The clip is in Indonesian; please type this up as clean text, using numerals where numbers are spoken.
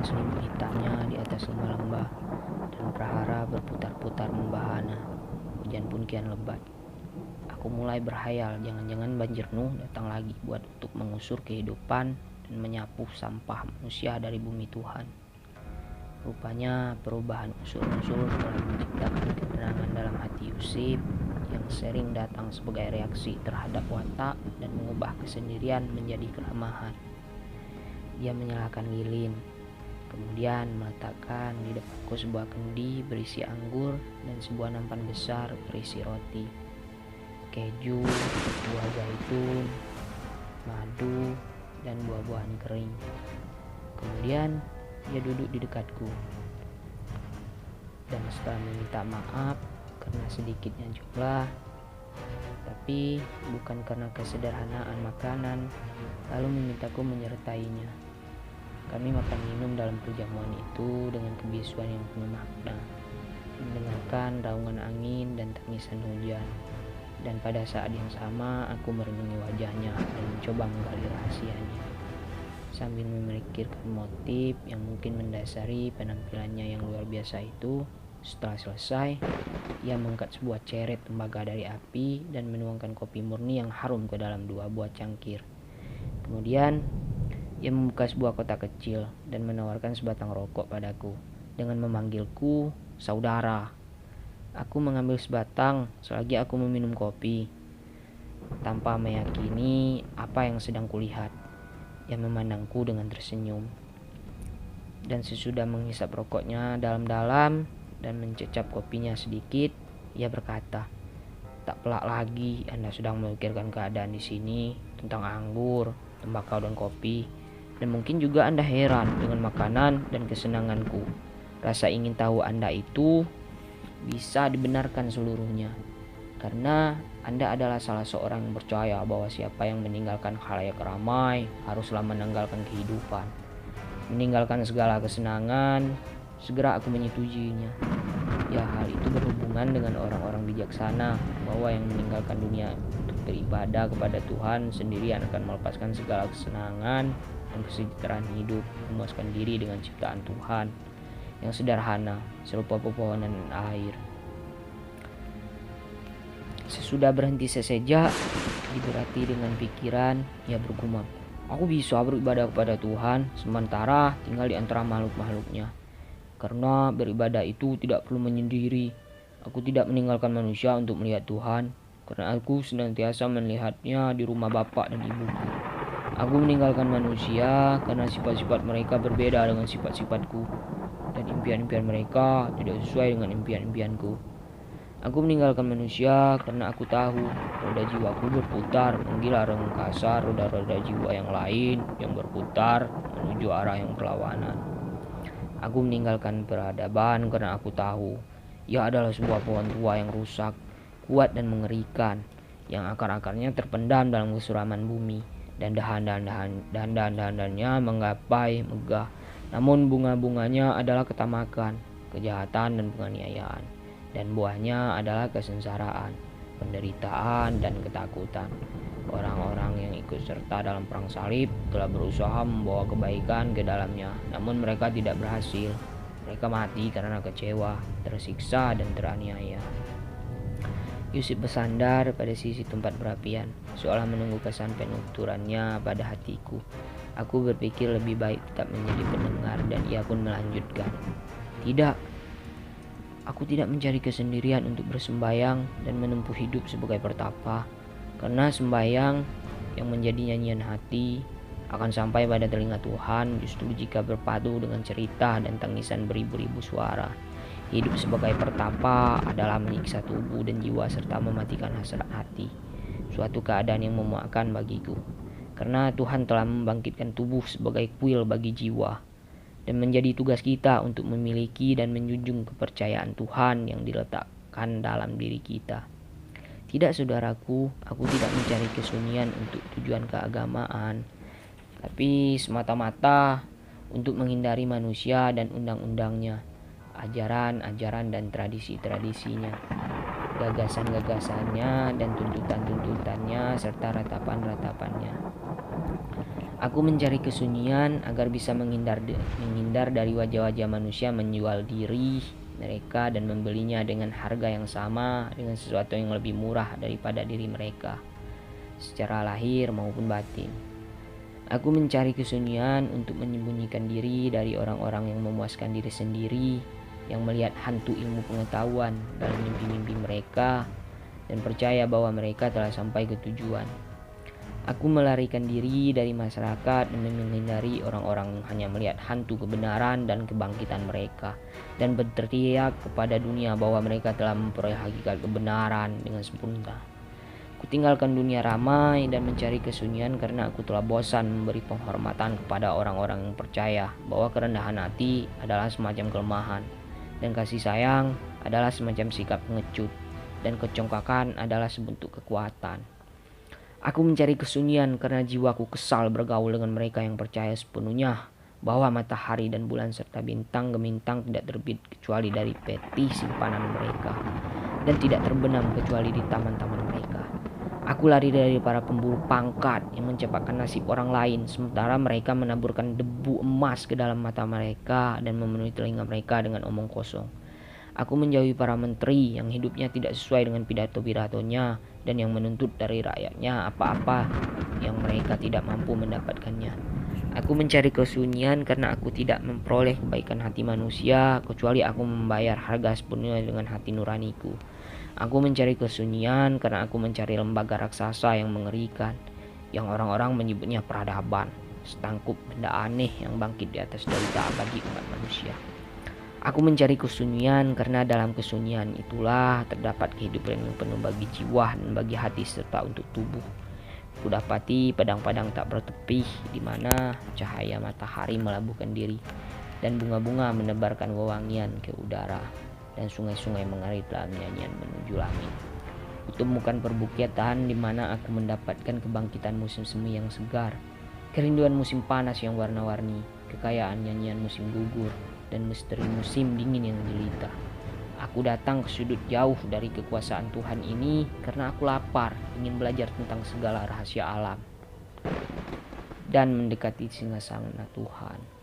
selimut hitamnya di atas lembah-lembah, dan prahara berputar-putar membahana. Hujan pun kian lebat. Aku mulai berhayal jangan-jangan banjir Nuh datang lagi untuk mengusur kehidupan dan menyapu sampah manusia dari bumi Tuhan. Rupanya perubahan unsur-unsur telah menciptakan keterangan dalam hati Yusuf yang sering datang sebagai reaksi terhadap watak dan mengubah kesendirian menjadi keramahan. Dia menyalakan lilin, kemudian meletakkan di depanku sebuah kendi berisi anggur dan sebuah nampan besar berisi roti, keju, buah zaitun, madu, dan buah-buahan kering. Kemudian dia duduk di dekatku, dan setelah meminta maaf karena sedikitnya jumlah, tapi bukan karena kesederhanaan makanan, lalu memintaku menyertainya. Kami makan minum dalam perjamuan itu dengan kebiasuan yang penuh makna, mendengarkan raungan angin dan tangisan hujan. Dan pada saat yang sama aku merenungi wajahnya dan mencoba menggali rahasianya, sambil memikirkan motif yang mungkin mendasari penampilannya yang luar biasa itu. Setelah selesai, ia mengangkat sebuah ceret tembaga dari api dan menuangkan kopi murni yang harum ke dalam 2 buah cangkir. Kemudian ia membuka sebuah kotak kecil dan menawarkan sebatang rokok padaku dengan memanggilku saudara. Aku mengambil sebatang selagi aku meminum kopi, tanpa meyakini apa yang sedang kulihat. Ia memandangku dengan tersenyum, dan sesudah menghisap rokoknya dalam-dalam dan mencecap kopinya sedikit, ia berkata, "Tak pelak lagi Anda sedang memikirkan keadaan di sini tentang anggur, tembakau, dan kopi. Dan mungkin juga Anda heran dengan makanan dan kesenanganku. Rasa ingin tahu Anda itu bisa dibenarkan seluruhnya, karena Anda adalah salah seorang yang percaya bahwa siapa yang meninggalkan khalayak ramai haruslah meninggalkan kehidupan, meninggalkan segala kesenangan. Segera aku menyetujuinya. Ya, hal itu berhubungan dengan orang-orang bijaksana, bahwa yang meninggalkan dunia untuk beribadah kepada Tuhan sendirian akan melepaskan segala kesenangan dan kesejahteraan hidup, memuaskan diri dengan ciptaan Tuhan yang sederhana, serupa pepohonan dan air." Sesudah berhenti sejenak, diberati dengan pikiran, ia bergumam, "Aku bisa beribadah kepada Tuhan sementara tinggal di antara makhluk-makhluknya. Karena beribadah itu tidak perlu menyendiri. Aku tidak meninggalkan manusia untuk melihat Tuhan, karena aku senantiasa melihatnya di rumah bapak dan ibuku. Aku meninggalkan manusia karena sifat-sifat mereka berbeda dengan sifat-sifatku, dan impian-impian mereka tidak sesuai dengan impian-impianku. Aku meninggalkan manusia karena aku tahu roda jiwaku berputar menggila angkasa roda-roda jiwa yang lain yang berputar menuju arah yang berlawanan. Aku meninggalkan peradaban karena aku tahu ia adalah sebuah pohon tua yang rusak, kuat dan mengerikan, yang akar-akarnya terpendam dalam kesuraman bumi, dan dahan-dahannya menggapai megah. Namun bunga-bunganya adalah ketamakan, kejahatan, dan penganiayaan, dan buahnya adalah kesengsaraan, penderitaan, dan ketakutan. Orang-orang yang ikut serta dalam perang salib telah berusaha membawa kebaikan ke dalamnya, namun mereka tidak berhasil. Mereka mati karena kecewa, tersiksa, dan teraniaya." Yusuf bersandar pada sisi tempat berapian, seolah menunggu kesan penuturannya pada hatiku. Aku berpikir lebih baik tetap menjadi pendengar, dan ia pun melanjutkan, "Tidak, aku tidak mencari kesendirian untuk bersembayang dan menempuh hidup sebagai pertapa, karena sembayang yang menjadi nyanyian hati akan sampai pada telinga Tuhan justru jika berpadu dengan cerita dan tangisan beribu-ribu suara. Hidup sebagai pertapa adalah menyiksa tubuh dan jiwa serta mematikan hasrat hati, suatu keadaan yang memuakkan bagiku, karena Tuhan telah membangkitkan tubuh sebagai kuil bagi jiwa, dan menjadi tugas kita untuk memiliki dan menjunjung kepercayaan Tuhan yang diletakkan dalam diri kita. Tidak, saudaraku, aku tidak mencari kesunyian untuk tujuan keagamaan, tapi semata-mata untuk menghindari manusia dan undang-undangnya, ajaran-ajaran dan tradisi-tradisinya, gagasan-gagasannya dan tuntutan-tuntutannya serta ratapan-ratapannya. Aku mencari kesunyian agar bisa menghindar dari wajah-wajah manusia menjual diri mereka dan membelinya dengan harga yang sama dengan sesuatu yang lebih murah daripada diri mereka, secara lahir maupun batin. Aku mencari kesunyian untuk menyembunyikan diri dari orang-orang yang memuaskan diri sendiri, yang melihat hantu ilmu pengetahuan dalam mimpi-mimpi mereka dan percaya bahwa mereka telah sampai ke tujuan. Aku melarikan diri dari masyarakat dan menghindari orang-orang yang hanya melihat hantu kebenaran dan kebangkitan mereka, dan berteriak kepada dunia bahwa mereka telah memperoleh hakikat kebenaran dengan sempurna. Kutinggalkan dunia ramai dan mencari kesunyian karena aku telah bosan memberi penghormatan kepada orang-orang yang percaya bahwa kerendahan hati adalah semacam kelemahan, dan kasih sayang adalah semacam sikap pengecut, dan kecongkakan adalah sebentuk kekuatan. Aku mencari kesunyian karena jiwaku kesal bergaul dengan mereka yang percaya sepenuhnya bahwa matahari dan bulan serta bintang gemintang tidak terbit kecuali dari peti simpanan mereka, dan tidak terbenam kecuali di taman-taman mereka. Aku lari dari para pemburu pangkat yang mencapakkan nasib orang lain, sementara mereka menaburkan debu emas ke dalam mata mereka dan memenuhi telinga mereka dengan omong kosong. Aku menjauhi para menteri yang hidupnya tidak sesuai dengan pidato-pidatonya dan yang menuntut dari rakyatnya apa-apa yang mereka tidak mampu mendapatkannya. Aku mencari kesunyian karena aku tidak memperoleh kebaikan hati manusia kecuali aku membayar harga sepenuhnya dengan hati nuraniku. Aku mencari kesunyian karena aku mencari lembaga raksasa yang mengerikan, yang orang-orang menyebutnya peradaban, setangkup benda aneh yang bangkit di atas derita abadi umat manusia. Aku mencari kesunyian karena dalam kesunyian itulah terdapat kehidupan yang penuh bagi jiwa dan bagi hati serta untuk tubuh. Kudapati padang-padang tak bertepih di mana cahaya matahari melabuhkan diri dan bunga-bunga menebarkan wewangian ke udara dan sungai-sungai mengalir dalam nyanyian menuju langit. Kutemukan perbukitan di mana aku mendapatkan kebangkitan musim semi yang segar, kerinduan musim panas yang warna-warni, kekayaan nyanyian musim gugur, dan misteri musim dingin yang jelita. Aku datang ke sudut jauh dari kekuasaan Tuhan ini karena aku lapar, ingin belajar tentang segala rahasia alam dan mendekati singgasana Tuhan.